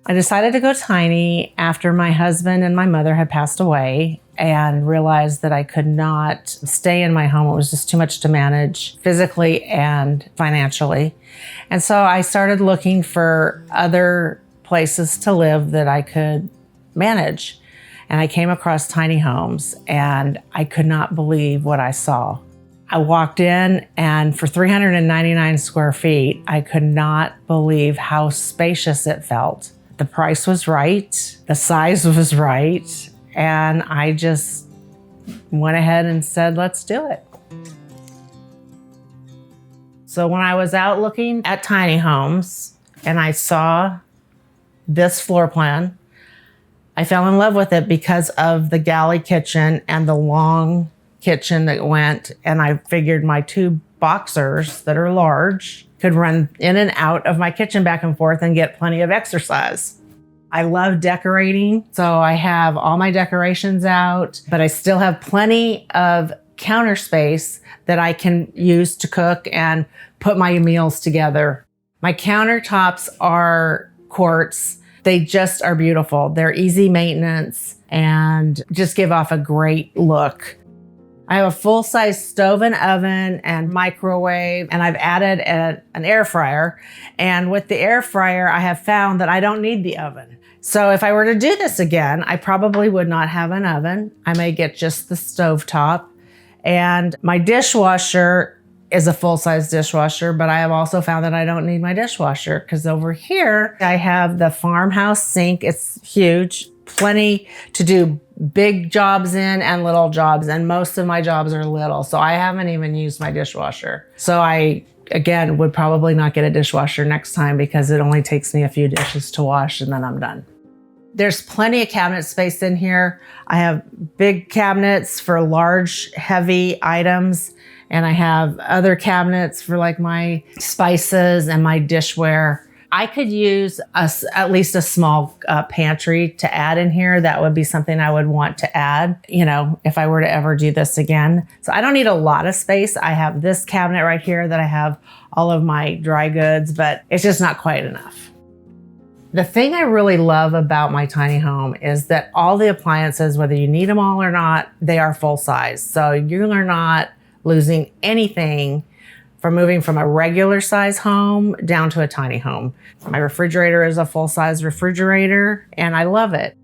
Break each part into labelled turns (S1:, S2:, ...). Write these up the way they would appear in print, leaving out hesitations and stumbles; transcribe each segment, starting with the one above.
S1: I decided to go tiny after my husband and my mother had passed away and realized that I could not stay in my home. It was just too much to manage physically and financially. And so I started looking for other places to live that I could manage. And I came across tiny homes and I could not believe what I saw. I walked in and for 399 square feet, I could not believe how spacious it felt. The price was right, the size was right, and I just went ahead and said, let's do it. So when I was out looking at tiny homes and I saw this floor plan, I fell in love with it because of the galley kitchen and the long kitchen that went, and I figured my two boxers that are large could run in and out of my kitchen back and forth and get plenty of exercise. I love decorating, so I have all my decorations out, but I still have plenty of counter space that I can use to cook and put my meals together. My countertops are quartz. They just are beautiful. They're easy maintenance and just give off a great look. I have a full-size stove and oven and microwave, and I've added an air fryer. And with the air fryer, I have found that I don't need the oven. So if I were to do this again, I probably would not have an oven. I may get just the stovetop. And my dishwasher is a full-size dishwasher, but I have also found that I don't need my dishwasher because over here, I have the farmhouse sink. It's huge, plenty to do big jobs in and little jobs, and most of my jobs are little, so I haven't even used my dishwasher. So I, again, would probably not get a dishwasher next time because it only takes me a few dishes to wash and then I'm done. There's plenty of cabinet space in here. I have big cabinets for large, heavy items, and I have other cabinets for like my spices and my dishware. I could use at least a small pantry to add in here. That would be something I would want to add, you know, if I were to ever do this again. So I don't need a lot of space. I have this cabinet right here that I have all of my dry goods, but it's just not quite enough. The thing I really love about my tiny home is that all the appliances, whether you need them all or not, they are full size. So you are not losing anything from moving from a regular size home down to a tiny home. My refrigerator is a full-size refrigerator and I love it.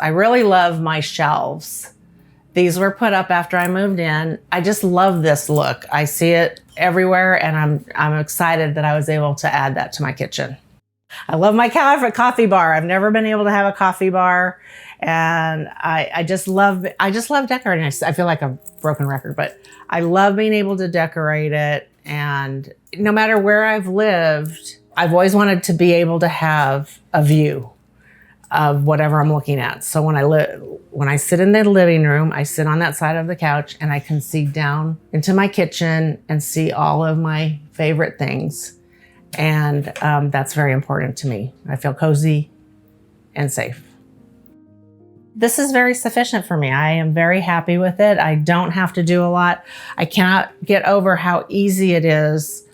S1: I really love my shelves. These were put up after I moved in. I just love this look. I see it everywhere and I'm excited that I was able to add that to my kitchen. I love my coffee bar. I've never been able to have a coffee bar and I just love decorating. I feel like a broken record, but I love being able to decorate it. And no matter where I've lived, I've always wanted to be able to have a view of whatever I'm looking at. So when I sit in the living room, I sit on that side of the couch and I can see down into my kitchen and see all of my favorite things. And that's very important to me. I feel cozy and safe. This is very sufficient for me. I am very happy with it. I don't have to do a lot. I cannot get over how easy it is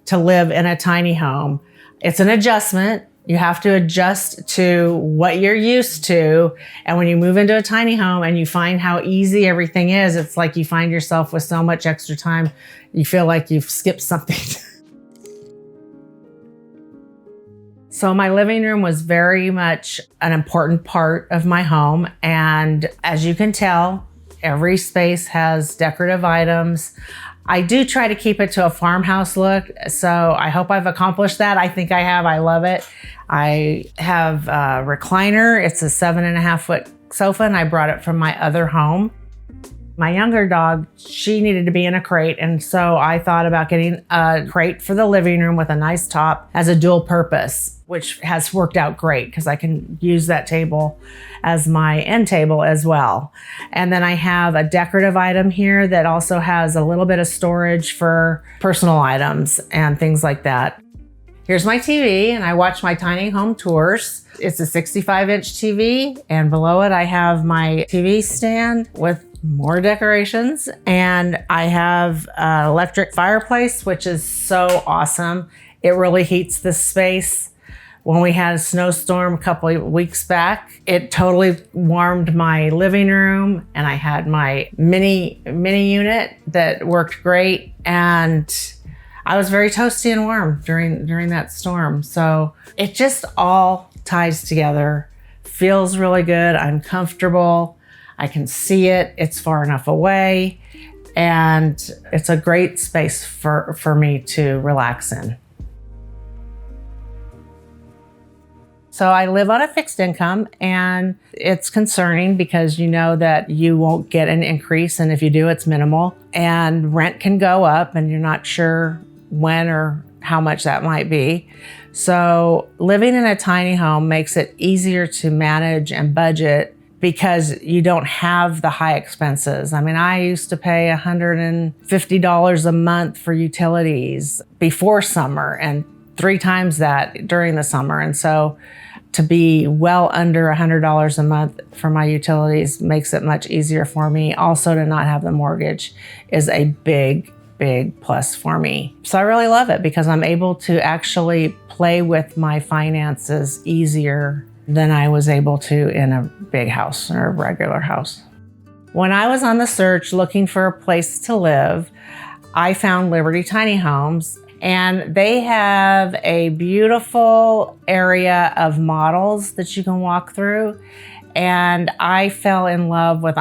S1: to live in a tiny home. It's an adjustment. You have to adjust to what you're used to. And when you move into a tiny home and you find how easy everything is, it's like you find yourself with so much extra time, you feel like you've skipped something. So my living room was very much an important part of my home. And as you can tell, every space has decorative items. I do try to keep it to a farmhouse look. So I hope I've accomplished that. I think I have. I love it. I have a recliner. It's a 7.5-foot sofa and I brought it from my other home. My younger dog, she needed to be in a crate. And so I thought about getting a crate for the living room with a nice top as a dual purpose, which has worked out great because I can use that table as my end table as well. And then I have a decorative item here that also has a little bit of storage for personal items and things like that. Here's my TV and I watch my tiny home tours. It's a 65-inch TV and below it I have my TV stand with more decorations, and I have an electric fireplace, which is so awesome. It really heats the space. When we had a snowstorm a couple of weeks back, it totally warmed my living room, and I had my mini unit that worked great, and I was very toasty and warm during that storm. So it just all ties together, feels really good. I'm comfortable. I can see it. It's far enough away, and it's a great space for me to relax in. So I live on a fixed income, and it's concerning because you know that you won't get an increase, and if you do, it's minimal, and rent can go up and you're not sure when or how much that might be. So living in a tiny home makes it easier to manage and budget because you don't have the high expenses. I mean, I used to pay $150 a month for utilities before summer and 3 times that during the summer. And so to be well under $100 a month for my utilities makes it much easier for me. Also, to not have the mortgage is a big plus for me. So I really love it because I'm able to actually play with my finances easier than I was able to in a big house or a regular house. When I was on the search looking for a place to live, I found Liberty Tiny Homes, and they have a beautiful area of models that you can walk through. And I fell in love with,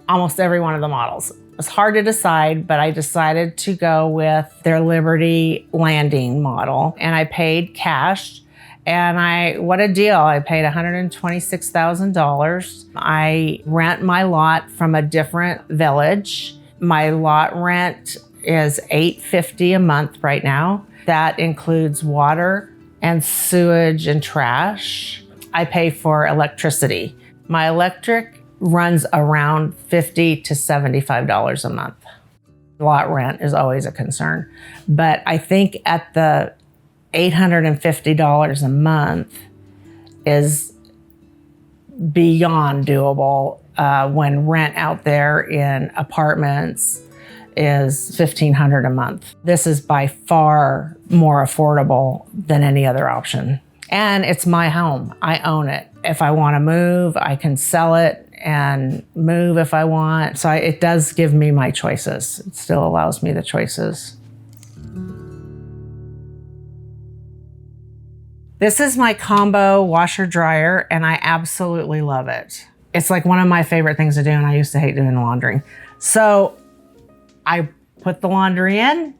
S1: almost every one of the models. It was hard to decide, but I decided to go with their Liberty Landing model, and I paid cash. And what a deal. I paid $126,000. I rent my lot from a different village. My lot rent is $850 a month right now. That includes water and sewage and trash. I pay for electricity. My electric runs around $50 to $75 a month. Lot rent is always a concern, but I think at the $850 a month is beyond doable when rent out there in apartments is $1,500 a month. This is by far more affordable than any other option. And it's my home. I own it. If I want to move, I can sell it and move if I want. So it does give me my choices. It still allows me the choices. This is my combo washer dryer, and I absolutely love it. It's like one of my favorite things to do, and I used to hate doing laundry. So I put the laundry in.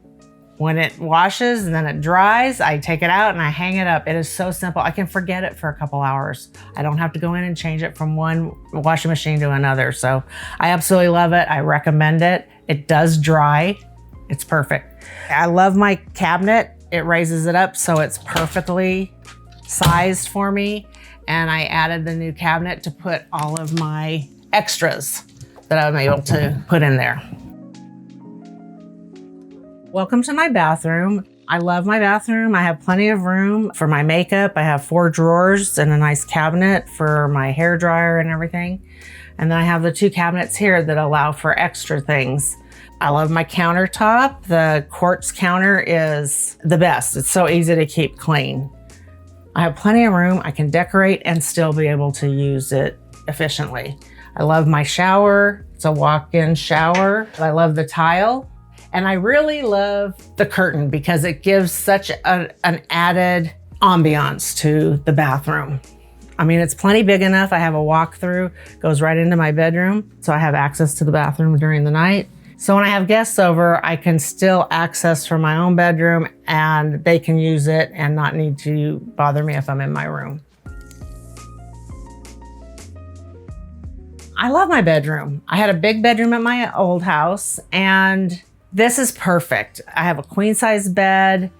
S1: When it washes and then it dries, I take it out and I hang it up. It is so simple. I can forget it for a couple hours. I don't have to go in and change it from one washing machine to another. So I absolutely love it. I recommend it. It does dry. It's perfect. I love my cabinet. It raises it up so it's perfectly sized for me. And I added the new cabinet to put all of my extras that I'm able to put in there. Welcome to my bathroom. I love my bathroom. I have plenty of room for my makeup. I have 4 drawers and a nice cabinet for my hair dryer and everything. And then I have the 2 cabinets here that allow for extra things. I love my countertop. The quartz counter is the best. It's so easy to keep clean. I have plenty of room. I can decorate and still be able to use it efficiently. I love my shower. It's a walk-in shower. I love the tile. And I really love the curtain because it gives such an added ambiance to the bathroom. I mean, it's plenty big enough. I have a walk-through, goes right into my bedroom. So I have access to the bathroom during the night. So when I have guests over, I can still access from my own bedroom and they can use it and not need to bother me if I'm in my room. I love my bedroom. I had a big bedroom at my old house, and this is perfect. I have a queen size bed.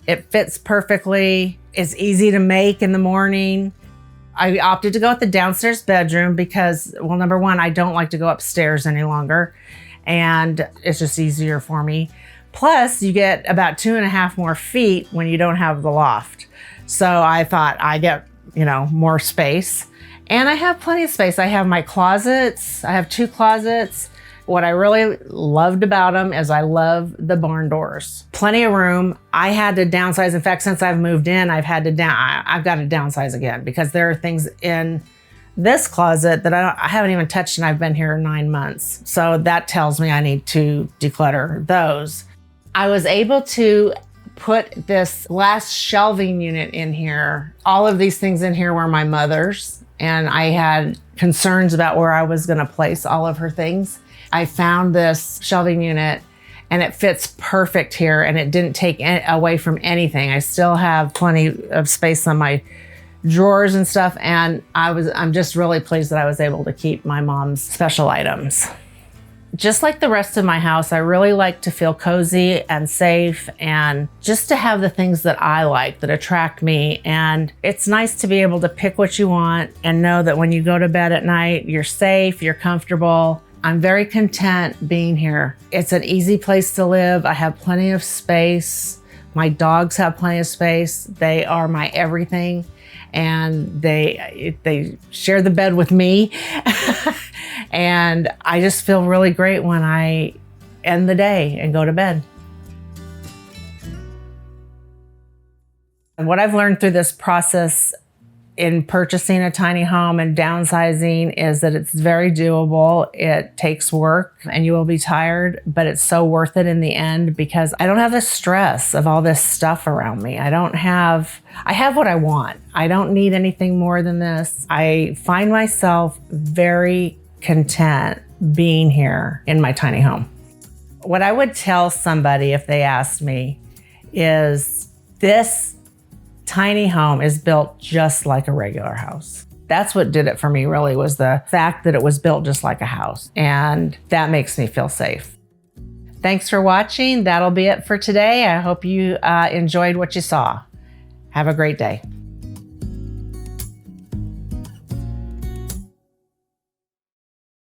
S1: It fits perfectly. It's easy to make in the morning. I opted to go with the downstairs bedroom because, well, number one, I don't like to go upstairs any longer, and it's just easier for me. Plus, you get about 2.5 more feet when you don't have the loft. So I thought I get, more space, and I have plenty of space. I have my closets. I have 2 closets, What I really loved about them is I love the barn doors. Plenty of room. I had to downsize. In fact, since I've moved in, I've got to downsize again because there are things in this closet that I haven't even touched, and I've been here 9 months. So that tells me I need to declutter those. I was able to put this glass shelving unit in here. All of these things in here were my mother's, and I had concerns about where I was gonna place all of her things. I found this shelving unit and it fits perfect here, and it didn't take away from anything. I still have plenty of space on my drawers and stuff, and I'm just really pleased that I was able to keep my mom's special items. Just like the rest of my house, I really like to feel cozy and safe, and just to have the things that I like that attract me. And it's nice to be able to pick what you want and know that when you go to bed at night, you're safe, you're comfortable. I'm very content being here. It's an easy place to live. I have plenty of space. My dogs have plenty of space. They are my everything. And they share the bed with me. And I just feel really great when I end the day and go to bed. And what I've learned through this process in purchasing a tiny home and downsizing is that it's very doable. It takes work and you will be tired, but it's so worth it in the end because I don't have the stress of all this stuff around me. I have what I want. I don't need anything more than this. I find myself very content being here in my tiny home. What I would tell somebody if they asked me is this tiny home is built just like a regular house. That's what did it for me, really, was the fact that it was built just like a house. And that makes me feel safe. Thanks for watching. That'll be it for today. I hope you enjoyed what you saw. Have a great day.